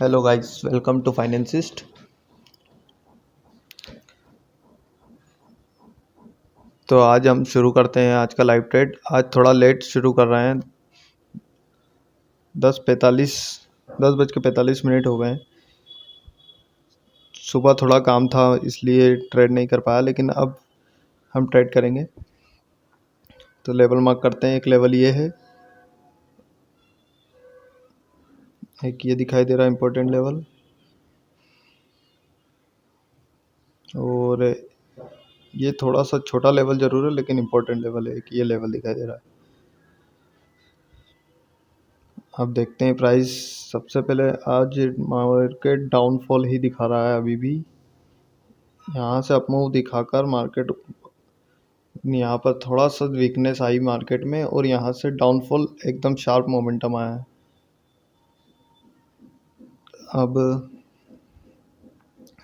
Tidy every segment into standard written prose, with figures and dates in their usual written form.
Hello guys, welcome to Financist. तो आज हम शुरू करते हैं आज का लाइव ट्रेड। आज थोड़ा लेट शुरू कर रहे हैं। 10:45 हो गए हैं। सुबह थोड़ा काम था इसलिए ट्रेड नहीं कर पाया, लेकिन अब हम ट्रेड करेंगे। तो लेवल मार्क करते हैं। एक लेवल ये है, एक ये दिखाई दे रहा है इम्पोर्टेंट लेवल, और ये थोड़ा सा छोटा लेवल ज़रूर है लेकिन इम्पोर्टेंट लेवल है। एक ये लेवल दिखाई दे रहा है। अब देखते हैं प्राइस। सबसे पहले आज मार्केट डाउनफॉल ही दिखा रहा है अभी भी। यहाँ से अपमूव दिखाकर मार्केट यहाँ पर थोड़ा सा वीकनेस आई मार्केट में, और यहाँ से डाउनफॉल एकदम शार्प मोमेंटम आया है। अब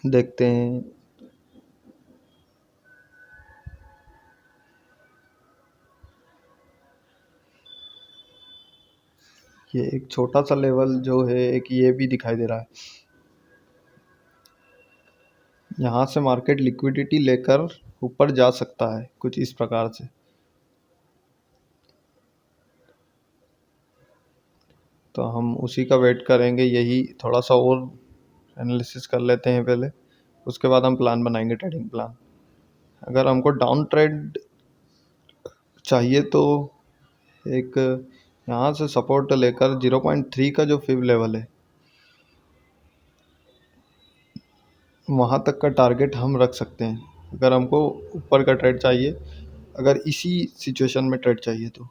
देखते हैं। ये एक छोटा सा लेवल जो है, एक ये भी दिखाई दे रहा है। यहाँ से मार्केट लिक्विडिटी लेकर ऊपर जा सकता है कुछ इस प्रकार से। तो हम उसी का वेट करेंगे। यही थोड़ा सा और एनालिसिस कर लेते हैं पहले, उसके बाद हम प्लान बनाएंगे, ट्रेडिंग प्लान। अगर हमको डाउन ट्रेड चाहिए तो एक यहाँ से सपोर्ट लेकर 0.3 का जो फिब लेवल है वहाँ तक का टारगेट हम रख सकते हैं, अगर हमको ऊपर का ट्रेड चाहिए, अगर इसी सिचुएशन में ट्रेड चाहिए तो।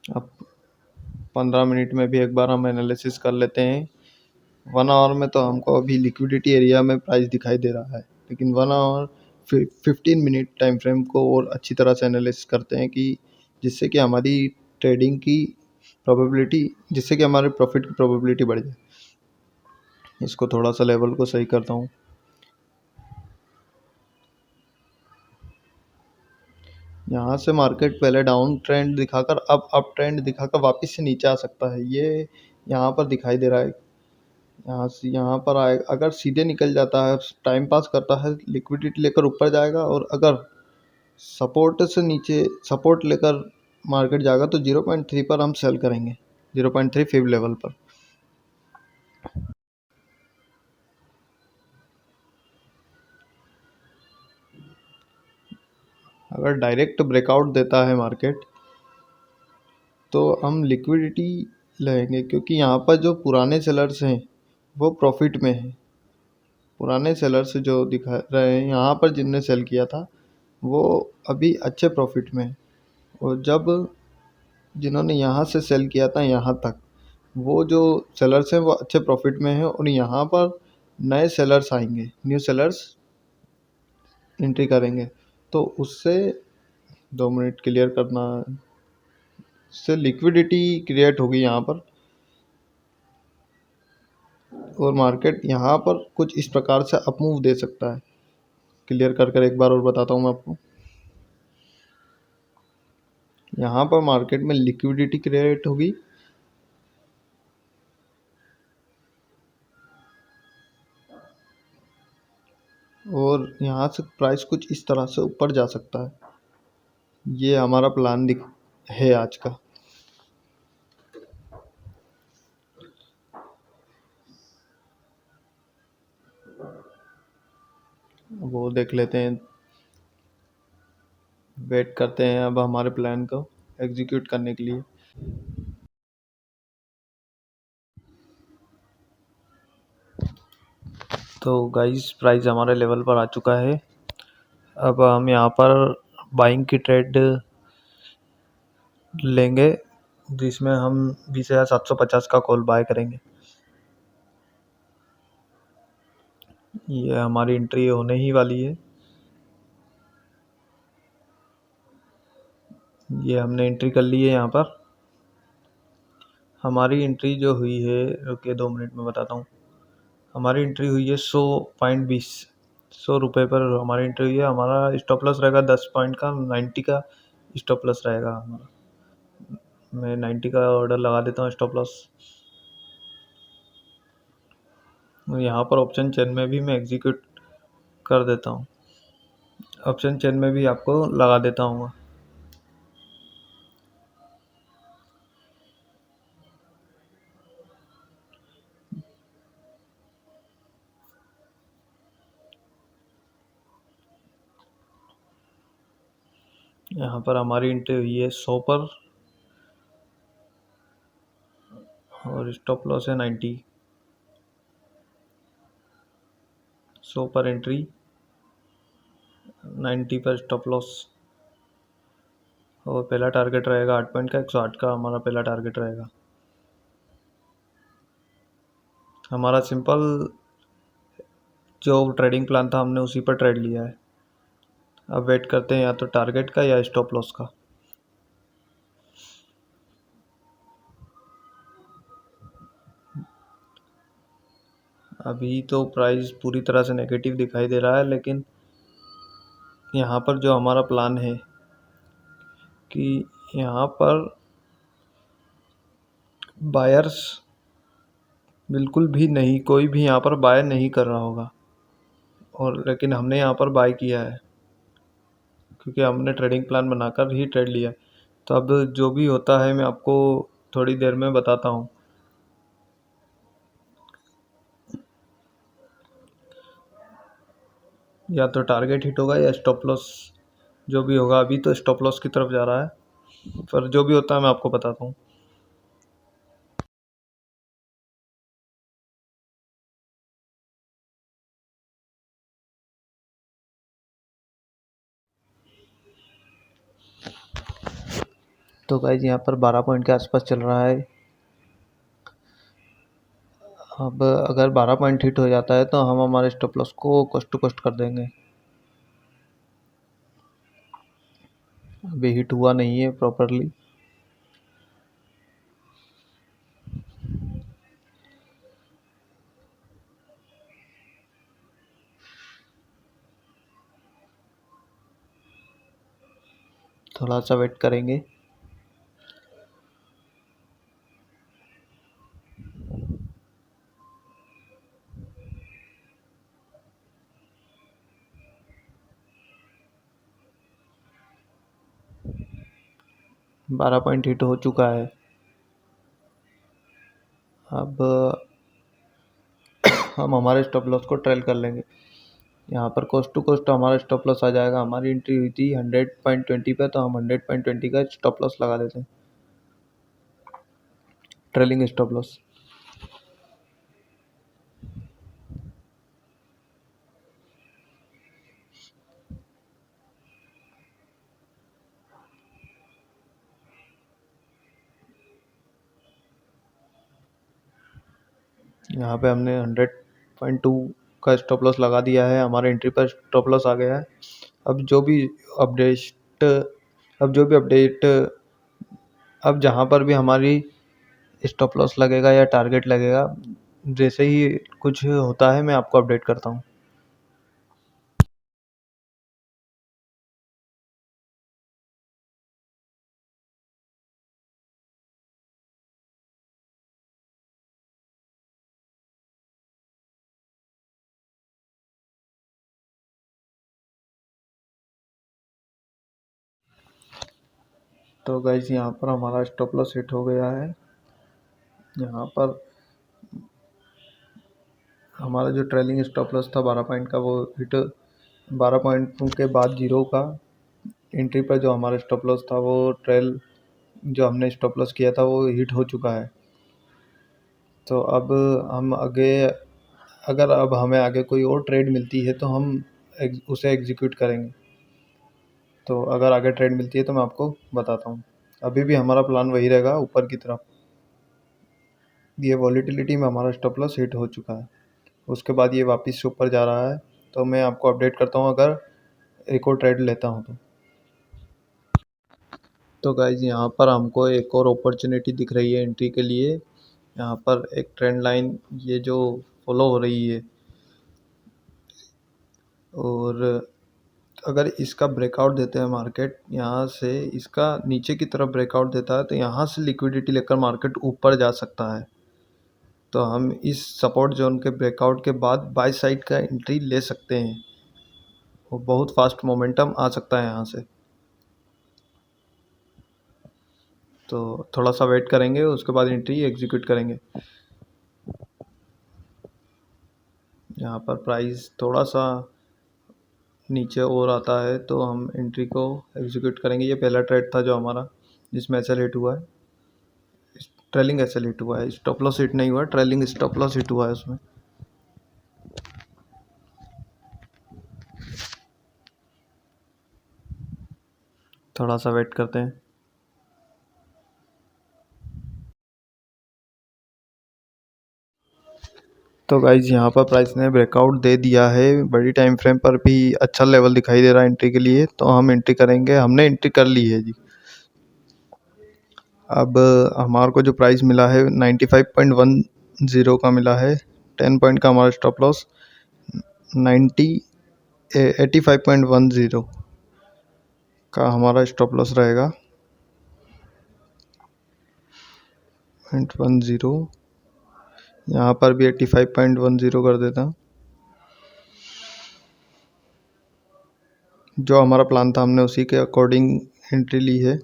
अब 15 मिनट में भी एक बार हम एनालिसिस कर लेते हैं। 1 आवर में तो हमको अभी लिक्विडिटी एरिया में प्राइस दिखाई दे रहा है, लेकिन 1 आवर 15 मिनट टाइम फ्रेम को और अच्छी तरह से एनालिसिस करते हैं, कि जिससे कि हमारी ट्रेडिंग की प्रोबेबिलिटी, जिससे कि हमारे प्रॉफिट की प्रोबेबिलिटी बढ़ जाए। इसको थोड़ा सा लेवल को सही करता हूँ। यहाँ से मार्केट पहले डाउन ट्रेंड दिखाकर अब अप ट्रेंड दिखाकर वापस से नीचे आ सकता है। ये यहाँ पर दिखाई दे रहा है। यहाँ से यहाँ पर आए, अगर सीधे निकल जाता है, टाइम पास करता है, लिक्विडिटी लेकर ऊपर जाएगा, और अगर सपोर्ट से नीचे सपोर्ट लेकर मार्केट जाएगा तो 0.3 पर हम सेल करेंगे, 0.3 फिब लेवल पर। अगर डायरेक्ट ब्रेकआउट देता है मार्केट तो हम लिक्विडिटी लेंगे, क्योंकि यहाँ पर जो पुराने सेलर्स हैं वो प्रॉफिट में हैं। पुराने सेलर्स जो दिखा रहे हैं यहाँ पर, जिनने सेल किया था वो अभी अच्छे प्रॉफिट में है, और जब जिन्होंने यहाँ से सेल किया था यहाँ तक, वो जो सेलर्स हैं वो अच्छे प्रॉफिट में हैं, और यहाँ पर नए सेलर्स आएंगे, न्यू सेलर्स एंट्री करेंगे, तो उससे 2 मिनट क्लियर करना, से लिक्विडिटी क्रिएट होगी यहाँ पर, और मार्केट यहाँ पर कुछ इस प्रकार से अपमूव दे सकता है। क्लियर कर एक बार और बताता हूँ मैं आपको। यहाँ पर मार्केट में लिक्विडिटी क्रिएट होगी, और यहाँ से प्राइस कुछ इस तरह से ऊपर जा सकता है। ये हमारा प्लान है आज का। वो देख लेते हैं, वेट करते हैं अब हमारे प्लान को एग्जीक्यूट करने के लिए। तो गाइस, प्राइस हमारे लेवल पर आ चुका है। अब हम यहाँ पर बाइंग की ट्रेड लेंगे, जिसमें हम 20,750 का कॉल बाय करेंगे। ये हमारी एंट्री होने ही वाली है। ये हमने एंट्री कर ली है। यहाँ पर हमारी एंट्री जो हुई है, रुकिए 2 मिनट में बताता हूँ। हमारी एंट्री हुई है 100.20 ₹100 पर हमारी एंट्री हुई है। हमारा स्टॉप लॉस रहेगा 10 पॉइंट का, 90 का स्टॉप लॉस रहेगा हमारा। मैं 90 का ऑर्डर लगा देता हूँ स्टॉप लॉस। यहाँ पर ऑप्शन चेन में भी मैं एग्जीक्यूट कर देता हूँ, ऑप्शन चेन में भी आपको लगा देता हूँ। यहाँ पर हमारी एंट्री हुई है 100 पर और स्टॉप लॉस है 90। 100 पर एंट्री, 90 पर स्टॉप लॉस। और पहला टारगेट रहेगा 8 पॉइंट का, 108 का हमारा पहला टारगेट रहेगा। हमारा सिंपल जो ट्रेडिंग प्लान था हमने उसी पर ट्रेड लिया है। अब वेट करते हैं या तो टारगेट का या स्टॉप लॉस का। अभी तो प्राइस पूरी तरह से नेगेटिव दिखाई दे रहा है, लेकिन यहाँ पर जो हमारा प्लान है कि यहाँ पर बायर्स बिल्कुल भी नहीं, कोई भी यहाँ पर बाय नहीं कर रहा होगा, और लेकिन हमने यहाँ पर बाय किया है क्योंकि हमने ट्रेडिंग प्लान बनाकर ही ट्रेड लिया है। तो अब जो भी होता है मैं आपको थोड़ी देर में बताता हूँ। या तो टारगेट हिट होगा या स्टॉप लॉस, जो भी होगा। अभी तो स्टॉप लॉस की तरफ जा रहा है, पर जो भी होता है मैं आपको बताता हूँ। तो गाइज यहाँ पर 12 पॉइंट के आसपास चल रहा है। अब अगर 12 पॉइंट हिट हो जाता है तो हम हमारे स्टॉप लॉस को कॉस्ट टू कॉस्ट कर देंगे। अभी हिट हुआ नहीं है प्रॉपरली। थोड़ा सा वेट करेंगे। बारह पॉइंट हिट हो चुका है। अब हम हमारे स्टॉप लॉस को ट्रेल कर लेंगे। यहाँ पर कॉस्ट टू कॉस्ट हमारा स्टॉप लॉस आ जाएगा। हमारी एंट्री हुई थी 100.20 पे, तो हम 100.20 का स्टॉप लॉस लगा देते हैं, ट्रेलिंग स्टॉप लॉस। यहाँ पे हमने 100.2 का स्टॉप लॉस लगा दिया है। हमारे एंट्री पर स्टॉप लॉस आ गया है। अब जो भी अपडेट अब जो भी अपडेट अब जहाँ पर भी हमारी स्टॉप लॉस लगेगा या टारगेट लगेगा, जैसे ही कुछ होता है मैं आपको अपडेट करता हूँ। तो गाइस यहाँ पर हमारा स्टॉप लॉस हिट हो गया है। यहाँ पर हमारा जो ट्रेलिंग स्टॉप लॉस था 12 पॉइंट का, वो हिट 12 पॉइंट के बाद जीरो का एंट्री पर जो हमारा स्टॉप लॉस था, वो ट्रेल जो हमने स्टॉप लॉस किया था वो हिट हो चुका है। तो अब हम आगे, अगर अब हमें आगे कोई और ट्रेड मिलती है तो हम उसे एग्जीक्यूट करेंगे। तो अगर आगे ट्रेड मिलती है तो मैं आपको बताता हूँ। अभी भी हमारा प्लान वही रहेगा, ऊपर की तरफ। ये वॉलीटिलिटी में हमारा स्टॉप लॉस हिट हो चुका है। उसके बाद ये वापस से ऊपर जा रहा है, तो मैं आपको अपडेट करता हूँ अगर एक और ट्रेड लेता हूँ तो। तो गाइज यहाँ पर हमको एक और अपॉर्चुनिटी दिख रही है एंट्री के लिए। यहाँ पर एक ट्रेंड लाइन ये जो फॉलो हो रही है, और अगर इसका ब्रेकआउट देते हैं मार्केट, यहाँ से इसका नीचे की तरफ ब्रेकआउट देता है तो यहाँ से लिक्विडिटी लेकर मार्केट ऊपर जा सकता है। तो हम इस सपोर्ट जोन के ब्रेकआउट के बाद बाय साइड का एंट्री ले सकते हैं। वो बहुत फास्ट मोमेंटम आ सकता है यहाँ से। तो थोड़ा सा वेट करेंगे, उसके बाद एंट्री एग्जीक्यूट करेंगे। यहाँ पर प्राइस थोड़ा सा नीचे और आता है तो हम एंट्री को एग्जीक्यूट करेंगे। ये पहला ट्रेड था जो हमारा, जिसमें एसएल हिट हुआ है, ट्रेलिंग एसएल हिट हुआ है, स्टॉप लॉस हिट नहीं हुआ, ट्रेलिंग स्टॉप लॉस हिट हुआ है उसमें। थोड़ा सा वेट करते हैं। तो गाइज यहाँ पर प्राइस ने ब्रेकआउट दे दिया है, बड़ी टाइम फ्रेम पर भी अच्छा लेवल दिखाई दे रहा है एंट्री के लिए, तो हम एंट्री करेंगे। हमने एंट्री कर ली है जी। अब हमारे को जो प्राइस मिला है 95.10 का मिला है। 10 पॉइंट का हमारा स्टॉप लॉस, 85.10 का हमारा स्टॉप लॉस रहेगा। 0.10 यहाँ पर भी 85.10 कर देता हूँ। जो हमारा प्लान था हमने उसी के अकॉर्डिंग एंट्री ली है।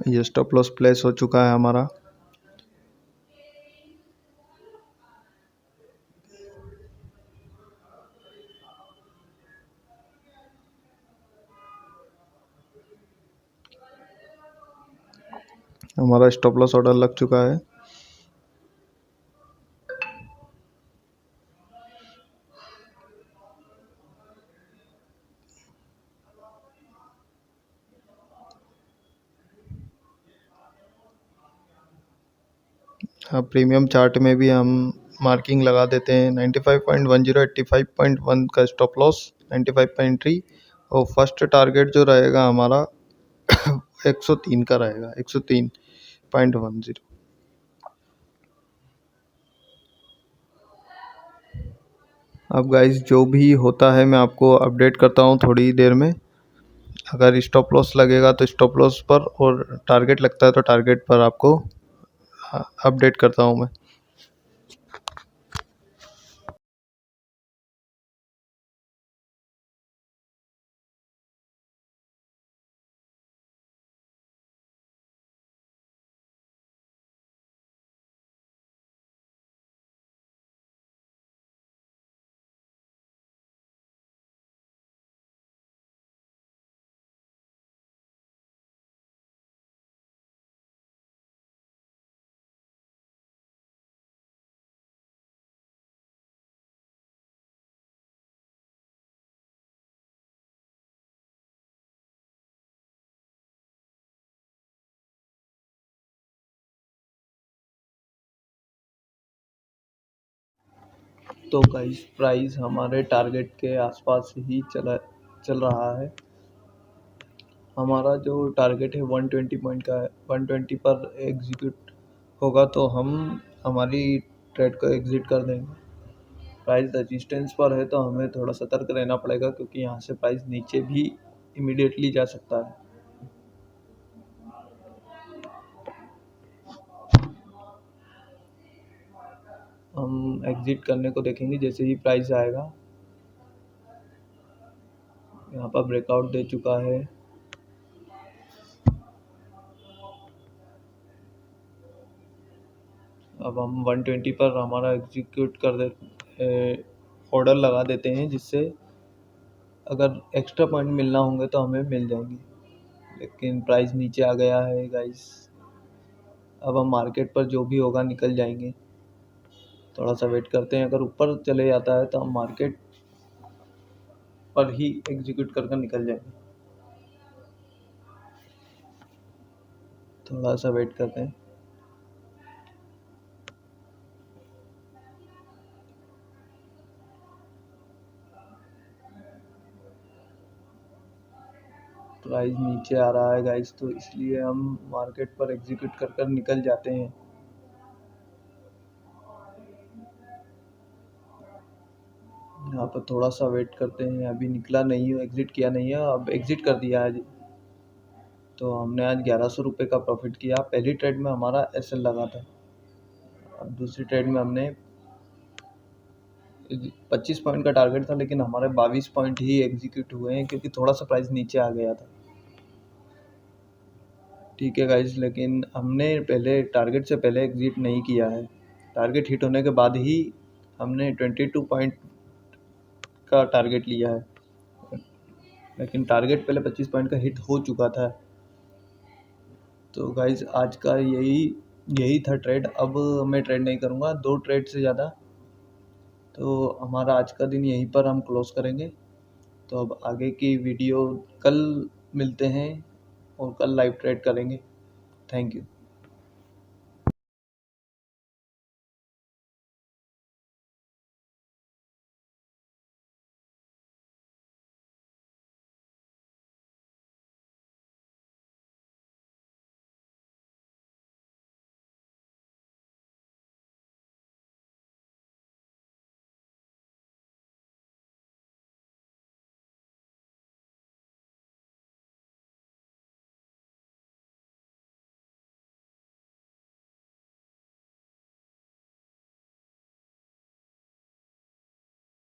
ये स्टॉप लॉस प्लेस हो चुका है हमारा। हमारा स्टॉप लॉस ऑर्डर लग चुका है। अब प्रीमियम चार्ट में भी हम मार्किंग लगा देते हैं। 95.10 85.1 का स्टॉप लॉस, 95 का एंट्री, और फर्स्ट टारगेट जो रहेगा हमारा 103 का रहेगा, 103.10। अब गाइस जो भी होता है मैं आपको अपडेट करता हूँ थोड़ी देर में। अगर स्टॉप लॉस लगेगा तो स्टॉप लॉस पर, और टारगेट लगता है तो टारगेट पर आपको अपडेट करता हूँ मैं। तो गाइस प्राइस हमारे टारगेट के आसपास ही चल रहा है। हमारा जो टारगेट है 120 पॉइंट का है। 120 पर एग्जीक्यूट होगा तो हम हमारी ट्रेड को एग्जिट कर देंगे। प्राइस रेजिस्टेंस पर है तो हमें थोड़ा सतर्क रहना पड़ेगा, क्योंकि यहाँ से प्राइस नीचे भी इमीडिएटली जा सकता है। हम एग्जिट करने को देखेंगे जैसे ही प्राइस आएगा। यहाँ पर ब्रेकआउट दे चुका है। अब हम 120 पर हमारा एग्जीक्यूट कर दे ऑर्डर लगा देते हैं, जिससे अगर एक्स्ट्रा पॉइंट मिलना होंगे तो हमें मिल जाएंगे। लेकिन प्राइस नीचे आ गया है गाइस। अब हम मार्केट पर जो भी होगा निकल जाएंगे। थोड़ा सा वेट करते हैं। अगर ऊपर चले जाता है तो हम मार्केट पर ही एग्जीक्यूट कर निकल जाएंगे। थोड़ा सा वेट करते हैं। प्राइस नीचे आ रहा है गाइस, तो इसलिए हम मार्केट पर एग्जीक्यूट कर निकल जाते हैं। यहाँ अब थोड़ा सा वेट करते हैं, अभी निकला नहीं है, एग्ज़िट किया नहीं है, अब एग्ज़िट कर दिया आज। तो हमने आज 1100 रुपये का प्रॉफिट किया। पहली ट्रेड में हमारा एसएल लगा था, अब दूसरी ट्रेड में हमने 25 पॉइंट का टारगेट था, लेकिन हमारे 22 पॉइंट ही एग्जीक्यूट हुए हैं क्योंकि थोड़ा सा प्राइस नीचे आ गया था। ठीक है गाइस, लेकिन हमने पहले टारगेट से पहले एग्ज़िट नहीं किया है। टारगेट हिट होने के बाद ही हमने 22 पॉइंट का टारगेट लिया है, लेकिन टारगेट पहले 25 पॉइंट का हिट हो चुका था। तो गाइस आज का यही था ट्रेड। अब मैं ट्रेड नहीं करूँगा 2 ट्रेड से ज़्यादा। तो हमारा आज का दिन यहीं पर हम क्लोज़ करेंगे। तो अब आगे की वीडियो कल मिलते हैं और कल लाइव ट्रेड करेंगे। Thank you.